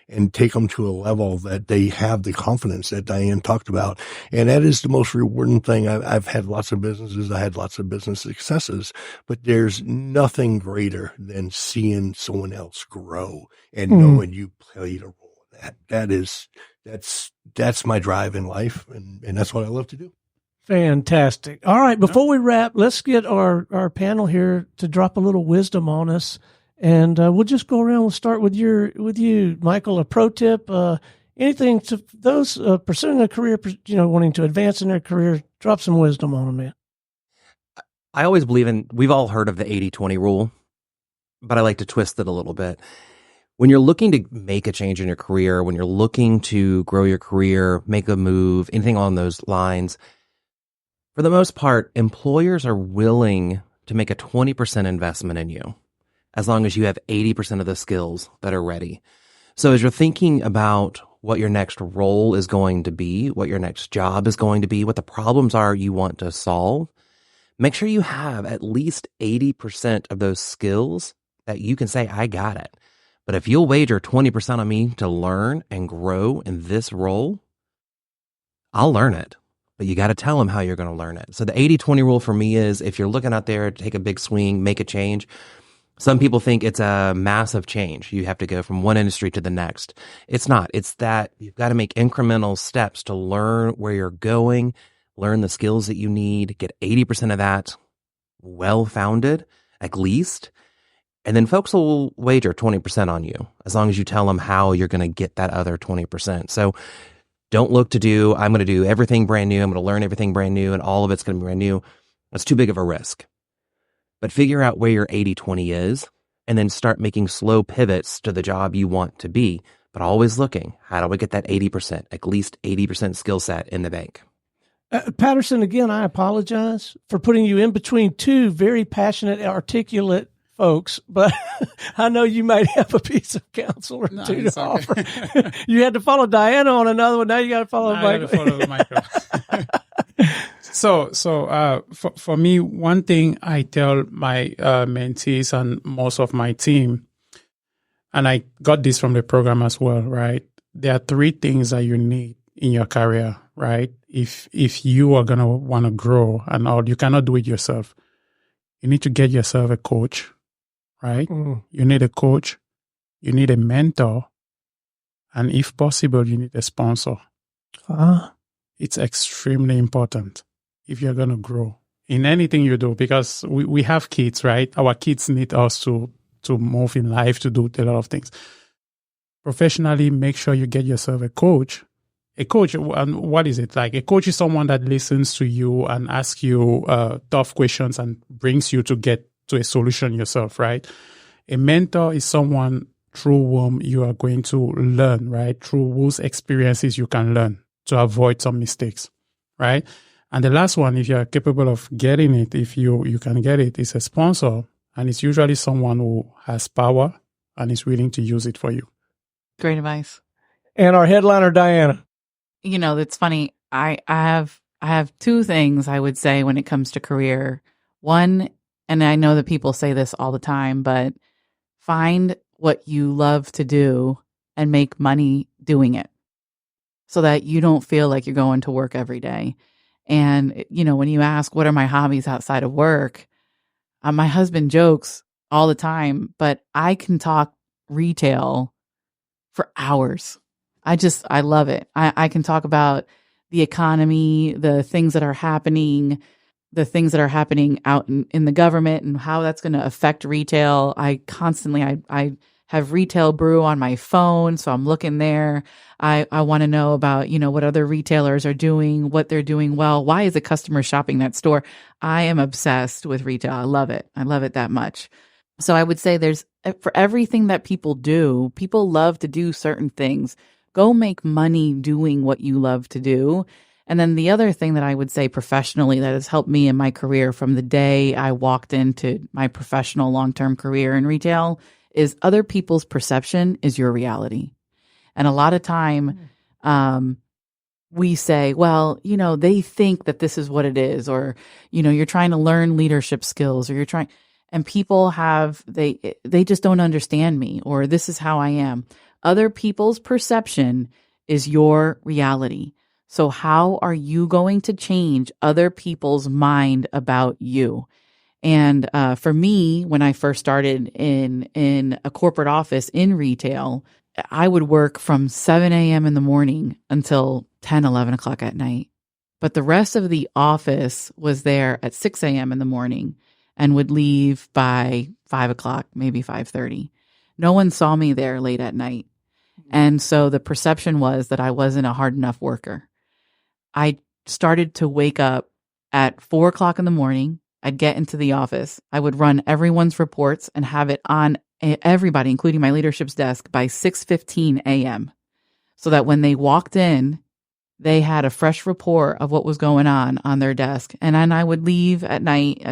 S3: And take them to a level that they have the confidence that Diane talked about. And that is the most rewarding thing. I've had lots of businesses. I had lots of business successes, but there's nothing greater than seeing someone else grow and knowing you played a role in that. That's my drive in life. And that's what I love to do.
S2: Fantastic. All right. Before we wrap, let's get our panel here to drop a little wisdom on us. And we'll just go around. We'll start with you, Michael. A pro tip, anything to those pursuing a career, wanting to advance in their career. Drop some wisdom on them, man.
S4: I always believe we've all heard of the 80-20 rule, but I like to twist it a little bit. When you're looking to make a change in your career, when you're looking to grow your career, make a move, anything along those lines, for the most part, employers are willing to make a 20% investment in you, as long as you have 80% of the skills that are ready. So as you're thinking about what your next role is going to be, what your next job is going to be, what the problems are you want to solve, make sure you have at least 80% of those skills that you can say, I got it. But if you'll wager 20% on me to learn and grow in this role, I'll learn it. But you got to tell them how you're going to learn it. So the 80-20 rule for me is, if you're looking out there to take a big swing, make a change, some people think it's a massive change. You have to go from one industry to the next. It's not. It's that you've got to make incremental steps to learn where you're going, learn the skills that you need, get 80% of that well-founded, at least. And then folks will wager 20% on you, as long as you tell them how you're going to get that other 20%. So don't look to I'm going to do everything brand new. I'm going to learn everything brand new, and all of it's going to be brand new. That's too big of a risk. But figure out where your 80-20 is, and then start making slow pivots to the job you want to be. But always looking, how do I get that 80%, at least 80% skill set in the bank?
S2: Paterson, again, I apologize for putting you in between two very passionate, articulate folks, but I know you might have a piece of counsel or two to offer. You had to follow Diana on another one. Now you got to follow Michael.
S5: I got to follow Michael. For me, one thing I tell my mentees and most of my team, and I got this from the program as well, right? There are 3 things that you need in your career, right? If you are going to want to grow and all, you cannot do it yourself. You need to get yourself a coach, right? You need a coach, you need a mentor, and if possible, you need a sponsor. It's extremely important if you're going to grow in anything you do, because we have kids, right? Our kids need us to move in life, to do a lot of things. Professionally, make sure you get yourself a coach. A coach, and what is it like? A coach is someone that listens to you and asks you tough questions and brings you to get to a solution yourself, right? A mentor is someone through whom you are going to learn, right? Through whose experiences you can learn to avoid some mistakes, right? And the last one, if you're capable of getting it, if you can get it, is a sponsor. And it's usually someone who has power and is willing to use it for you.
S6: Great advice.
S2: And our headliner, Diana.
S6: You know, it's funny. I have 2 things I would say when it comes to career. One, and I know that people say this all the time, but find what you love to do and make money doing it so that you don't feel like you're going to work every day. And, you know, when you ask, what are my hobbies outside of work? My husband jokes all the time, but I can talk retail for hours. I love it. I can talk about the economy, the things that are happening out in the government and how that's going to affect retail. I have Retail Brew on my phone, so I'm looking there. I want to know about, you know, what other retailers are doing, what they're doing well. Why is a customer shopping that store? I am obsessed with retail. I love it. I love it that much. So I would say for everything that people do, people love to do certain things. Go make money doing what you love to do. And then the other thing that I would say professionally that has helped me in my career from the day I walked into my professional long-term career in retail is other people's perception is your reality. And a lot of time we say, well, you know, they think that this is what it is, or, you know, you're trying to learn leadership skills, or and people they just don't understand me, or this is how I am. Other people's perception is your reality. So how are you going to change other people's mind about you? And for me, when I first started in a corporate office in retail, I would work from 7 a.m. in the morning until 10, 11 o'clock at night. But the rest of the office was there at 6 a.m. in the morning and would leave by 5 o'clock, maybe 5:30. No one saw me there late at night. And so the perception was that I wasn't a hard enough worker. I started to wake up at 4 o'clock in the morning. I'd get into the office. I would run everyone's reports and have it on everybody, including my leadership's desk, by 6:15 a.m. so that when they walked in, they had a fresh report of what was going on their desk. And then I would leave at night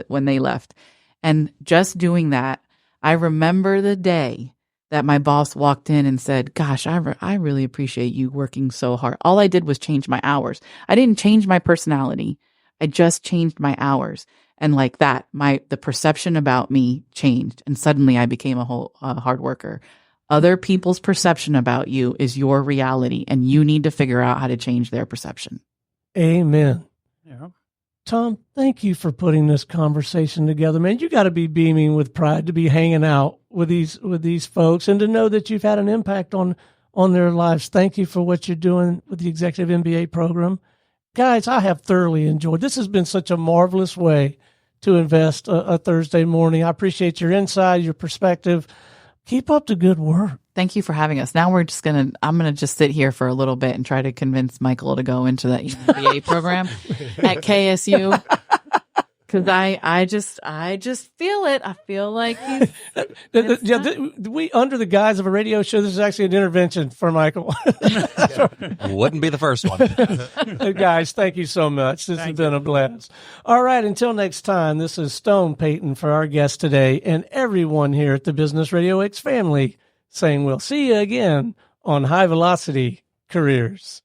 S6: when they left. And just doing that, I remember the day that my boss walked in and said, gosh, I really appreciate you working so hard. All I did was change my hours. I didn't change my personality. I just changed my hours. And like that, the perception about me changed. And suddenly I became a hard worker. Other people's perception about you is your reality, and you need to figure out how to change their perception.
S2: Amen.
S5: Yeah.
S2: Tom, thank you for putting this conversation together, man. You got to be beaming with pride to be hanging out with these folks and to know that you've had an impact on their lives. Thank you for what you're doing with the Executive MBA program. Guys, I have thoroughly enjoyed. This has been such a marvelous way to invest a Thursday morning. I appreciate your insight, your perspective. Keep up the good work.
S6: Thank you for having us. Now I'm going to just sit here for a little bit and try to convince Michael to go into that MBA program at KSU. Because I just feel it. I feel like
S2: we under the guise of a radio show. This is actually an intervention for Michael.
S4: Wouldn't be the first one.
S2: Guys, thank you so much. This has been a blast. All right, until next time. This is Stone Payton for our guest today, and everyone here at the Business RadioX family saying we'll see you again on High Velocity Careers.